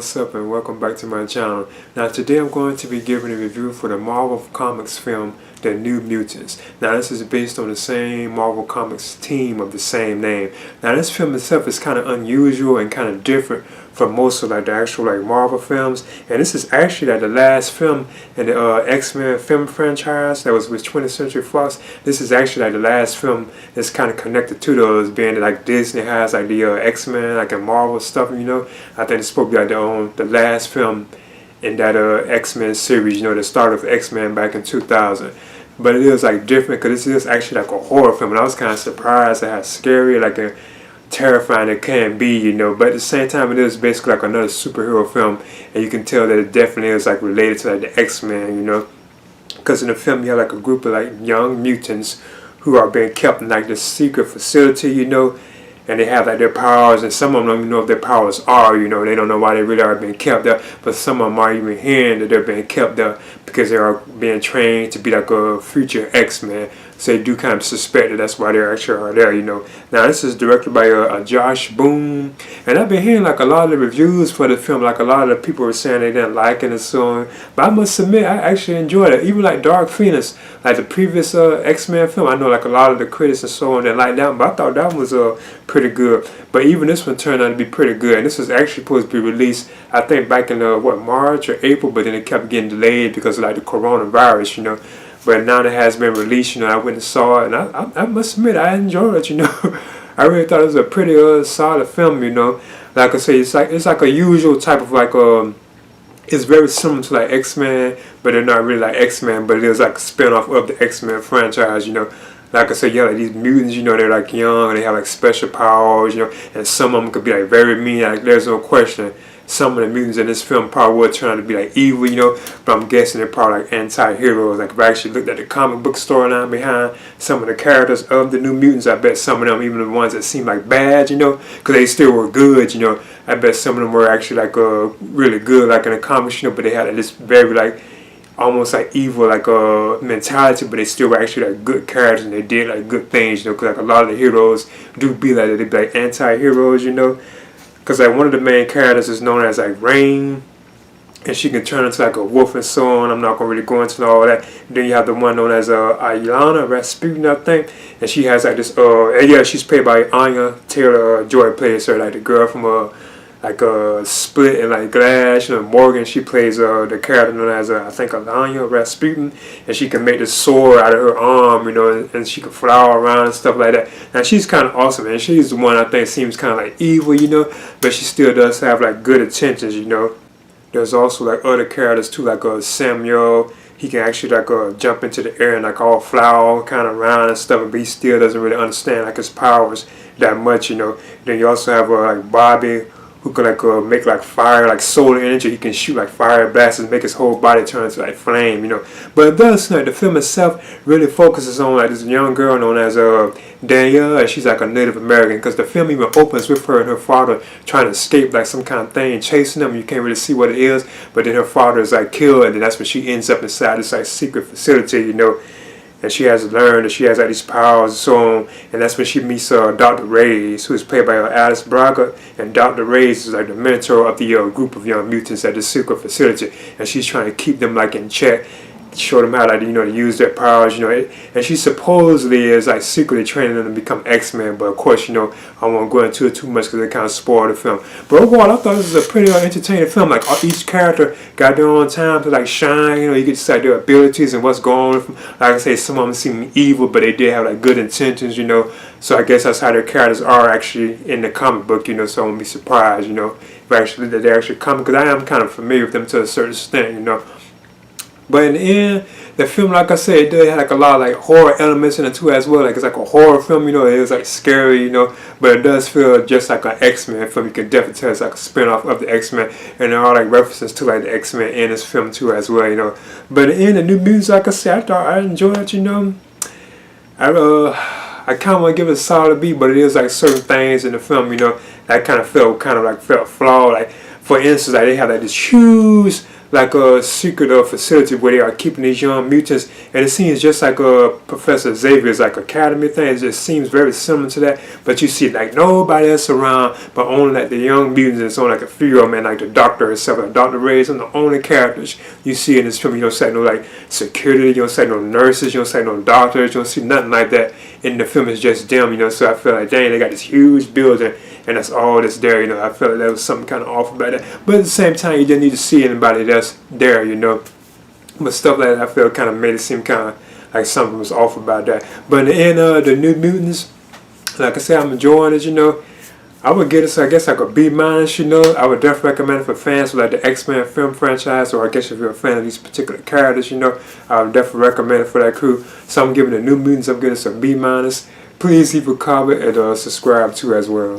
what's up and welcome back to my channel. Now today I'm going to be giving a review for the Marvel Comics film, The New Mutants. Now this is based on the same Marvel Comics team of the same name. Now this film itself is kind of unusual and kind of different from most of the actual Marvel films, and this is actually the last film in the X-Men film franchise that was with 20th Century Fox. This is actually the last film that's kind of connected to those, being that Disney has the X-Men and Marvel stuff. I think it's supposed to be the last film in that X-Men series. The start of X-Men back in 2000. But it is different because this is actually a horror film, and I was kind of surprised at how scary terrifying it can be, but at the same time it is basically another superhero film, and you can tell that it definitely is related to the X-Men, because in the film you have a group of young mutants who are being kept in this secret facility, and they have their powers, and some of them don't even know if their powers are, they don't know why they really are being kept there, but some of them are even hearing that they're being kept there because they are being trained to be a future X-Men. So they do kind of suspect that that's why they actually are there, Now this is directed by Josh Boone, and I've been hearing a lot of the reviews for the film, a lot of the people were saying they didn't like it and so on. But I must admit, I actually enjoyed it. Even Dark Phoenix, the previous X-Men film, I know a lot of the critics and so on didn't like that one, but I thought that one was pretty good. But even this one turned out to be pretty good, and this was actually supposed to be released, I think, back in March or April, but then it kept getting delayed because of the coronavirus, But now that it has been released, I went and saw it, and I must admit, I enjoyed it, I really thought it was a pretty solid film, Like I say, it's a usual type of it's very similar to X-Men, but they're not really X-Men, but it is a spin-off of the X-Men franchise, Like I said, you have these mutants, they're young, and they have special powers, and some of them could be very mean, there's no question. Some of the mutants in this film probably would turn out to be evil, but I'm guessing they're probably anti-heroes. If I actually looked at the comic book storyline behind some of the characters of the New Mutants, I bet some of them, even the ones that seem bad, because they still were good, I bet some of them were actually really good, in the comics, but they had this very almost evil mentality, but they still were actually good characters, and they did good things, because a lot of the heroes do be they be anti-heroes, because one of the main characters is known as Rain, and she can turn into a wolf and so on. I'm not gonna really go into all that. Then you have the one known as Ayanna Rasputin, I think, and she has this and yeah, she's played by Anya Taylor-Joy, plays her the girl from Split and Glass. Morgan, she plays the character known as I think Anya Rasputin, and she can make the sword out of her arm, and she can fly around and stuff like that. Now she's kind of awesome, and she's the one I think seems kind of evil, but she still does have good intentions, There's also other characters too, Samuel. He can actually jump into the air and all fly all kind of around and stuff, but he still doesn't really understand his powers that much, Then you also have Bobby, who can make fire, solar energy. He can shoot fire blasts and make his whole body turn into flame, But it does, the film itself really focuses on this young girl known as Danielle, and she's a Native American, because the film even opens with her and her father trying to escape some kind of thing chasing them. You can't really see what it is, but then her father is killed, and then that's when she ends up inside this secret facility, And she has learned that she has these powers and so on, and that's when she meets Dr. Reyes, who is played by Alice Braga, and Dr. Reyes is the mentor of the group of young mutants at the secret facility, and she's trying to keep them in check, show them how to use their powers, and she supposedly is secretly training them to become X-Men, but of course, I won't go into it too much because it kind of spoiled the film. But overall, I thought this was a pretty entertaining film. Each character got their own time to shine, you get to see their abilities and what's going on. Like I say, some of them seem evil, but they did have good intentions, So I guess that's how their characters are actually in the comic book, so I won't be surprised, if actually that they're actually coming, because I am kind of familiar with them to a certain extent, But in the end, the film, like I said, it did have a lot of horror elements in it too as well. It's a horror film, it is scary, but it does feel just like an X-Men film. You can definitely tell it's a spin-off of the X-Men, and there are references to the X-Men in this film too as well, But in the New Mutants, like I said, I thought I enjoyed it, I kind of want to give it a solid B, but it is certain things in the film, that kind of felt flawed. For instance, they have this huge like a secret facility where they are keeping these young mutants, and it seems just like Professor Xavier's like academy thing. It just seems very similar to that, but you see like nobody else around, but only like the young mutants. It's only like a few of them, and like the Doctor herself, like Dr. Reyes, and the only characters you see in this film. You don't see no like security, you don't see no nurses, you don't see no doctors, you don't see nothing like that in the film. It's just them, you know. So I feel like, dang, they got this huge building, and that's all that's there, you know. I felt like there was something kind of off about that, but at the same time, you didn't need to see anybody that's there, you know. But stuff like that, I feel kind of made it seem kind of like something was off about that. But in the end, the New Mutants, like I said, I'm enjoying it, you know. I would get it, I guess, like a B-, you know. I would definitely recommend it for fans of like the X-Men film franchise, or I guess if you're a fan of these particular characters, you know, I would definitely recommend it for that crew. So I'm giving the New Mutants, I'm giving it a B-. Please leave a comment and subscribe too as well.